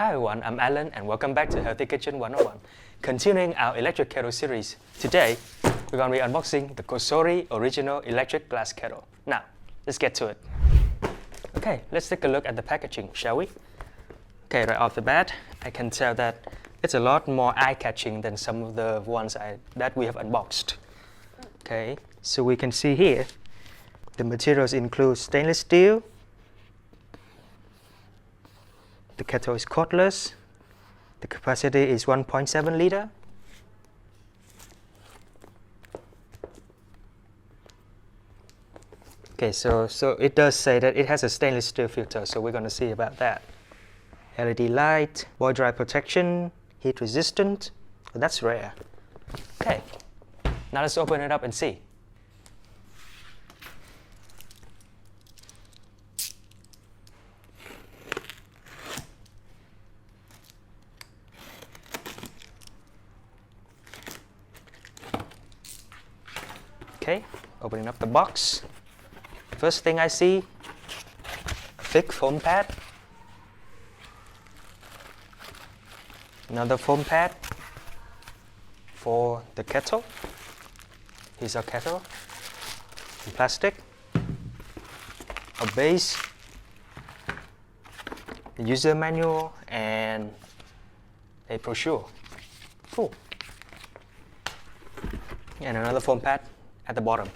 Hi everyone, I'm Alan and welcome back to Healthy Kitchen 101. Continuing our electric kettle series, today we're going to be unboxing the Cosori original electric glass kettle. Now, let's get to it. Okay, let's take a look at the packaging, shall we? Okay, right off the bat, I can tell that it's a lot more eye-catching than some of the ones that we have unboxed. Okay, so we can see here, the materials include stainless steel. The kettle is cordless. The capacity is 1.7 liter. Okay, so it does say that it has a stainless steel filter, so we're going to see about that. LED light, boil dry protection, heat resistant. Well, that's rare. Okay, now let's open it up and see. Okay, opening up the box. First thing I see, a thick foam pad. Another foam pad for the kettle. Here's our kettle in plastic. A base, a user manual, and a brochure. Cool. And another foam pad at the bottom.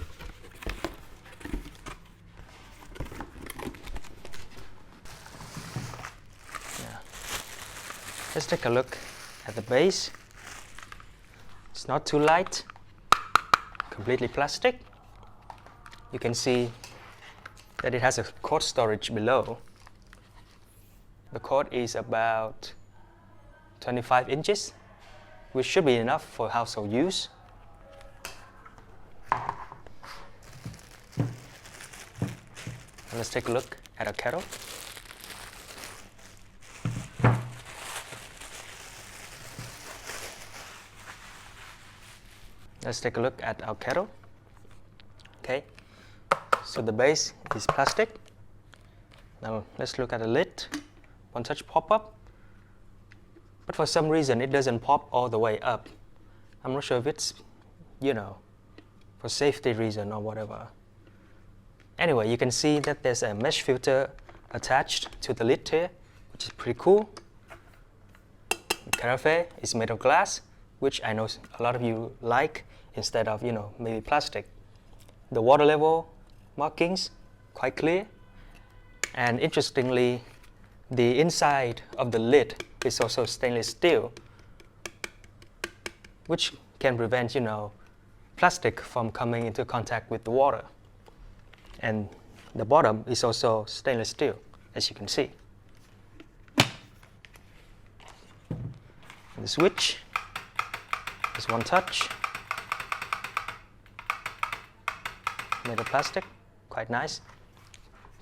Yeah. Let's take a look at the base. It's not too light, completely plastic. You can see that it has a cord storage below. The cord is about 25 inches, which should be enough for household use. Let's take a look at our kettle. Let's take a look at our kettle. Okay, so the base is plastic. Now let's look at the lid. One touch pop-up, but for some reason it doesn't pop all the way up. I'm not sure if it's, for safety reason or whatever. Anyway, you can see that there's a mesh filter attached to the lid here, which is pretty cool. The carafe is made of glass, which I know a lot of you like instead of, maybe plastic. The water level markings, quite clear. And interestingly, the inside of the lid is also stainless steel, which can prevent, plastic from coming into contact with the water. And the bottom is also stainless steel, as you can see. And the switch is one touch, made of plastic, quite nice.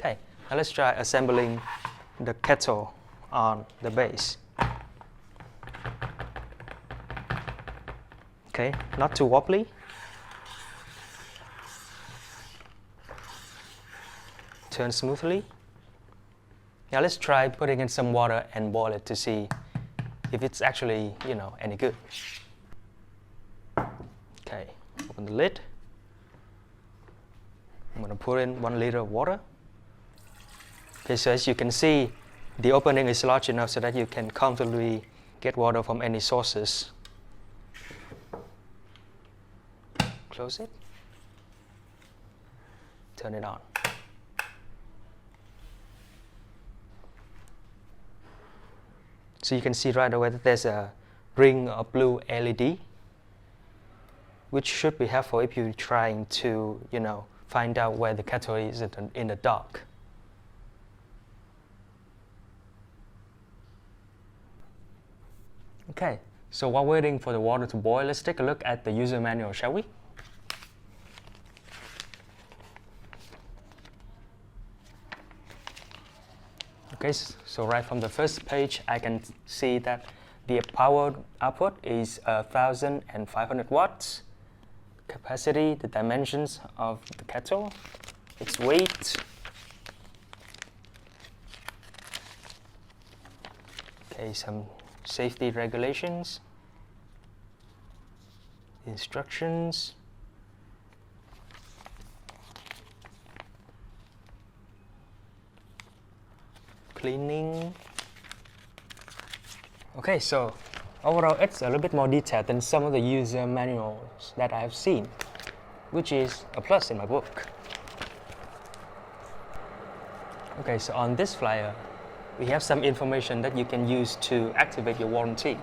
Okay, now let's try assembling the kettle on the base. Okay, not too wobbly. Turn smoothly. Now let's try putting in some water and boil it to see if it's actually, any good. Okay, open the lid. I'm going to pour in 1 liter of water. Okay, so as you can see, the opening is large enough so that you can comfortably get water from any sources. Close it. Turn it on. So you can see right away that there's a ring of blue LED, which should be helpful if you're trying to, find out where the kettle is in the dark. Okay, so while waiting for the water to boil, let's take a look at the user manual, shall we? Okay, so right from the first page, I can see that the power output is 1,500 watts. Capacity, the dimensions of the kettle, its weight, Okay, some safety regulations, instructions. Cleaning. Okay, so overall it's a little bit more detailed than some of the user manuals that I have seen, which is a plus in my book. Okay, so on this flyer, we have some information that you can use to activate your warranty.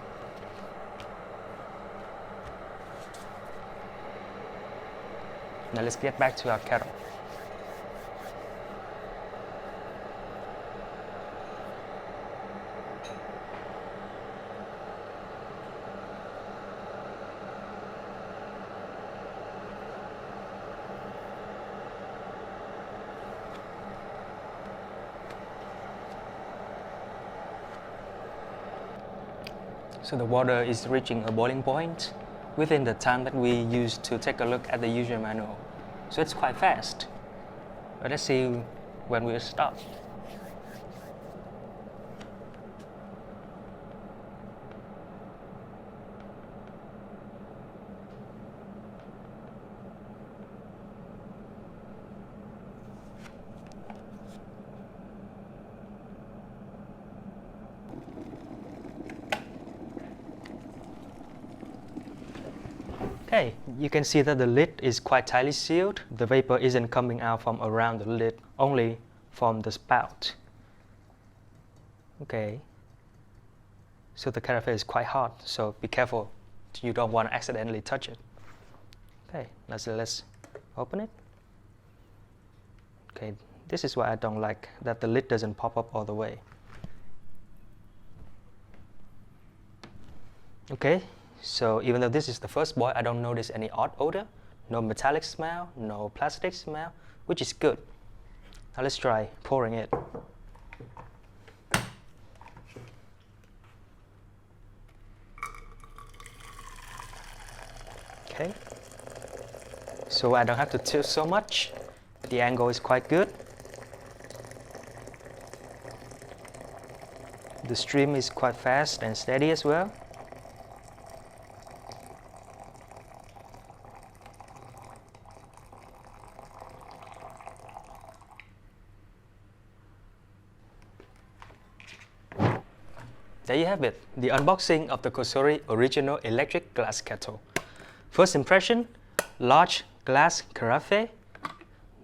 Now let's get back to our kettle. So the water is reaching a boiling point within the time that we used to take a look at the user manual. So it's quite fast. But let's see when we stop. Okay, you can see that the lid is quite tightly sealed. The vapor isn't coming out from around the lid, only from the spout. Okay, so the carafe is quite hot, so be careful. You don't want to accidentally touch it. Okay, let's open it. Okay, this is why I don't like that the lid doesn't pop up all the way. Okay. So even though this is the first boil, I don't notice any odd odor, no metallic smell, no plastic smell, which is good. Now let's try pouring it. Okay. So I don't have to tilt so much. The angle is quite good. The stream is quite fast and steady as well. There you have it, the unboxing of the Cosori original electric glass kettle. First impression, large glass carafe.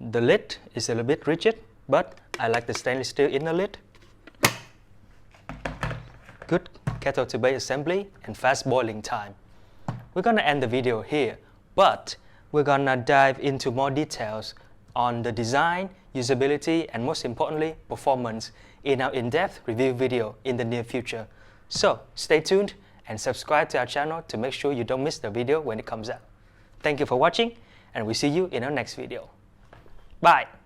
The lid is a little bit rigid, but I like the stainless steel inner lid. Good kettle to bake assembly and fast boiling time. We're gonna end the video here, but we're gonna dive into more details on the design, usability, and most importantly, performance in our in-depth review video in the near future. So stay tuned and subscribe to our channel to make sure you don't miss the video when it comes out. Thank you for watching, and we'll see you in our next video. Bye!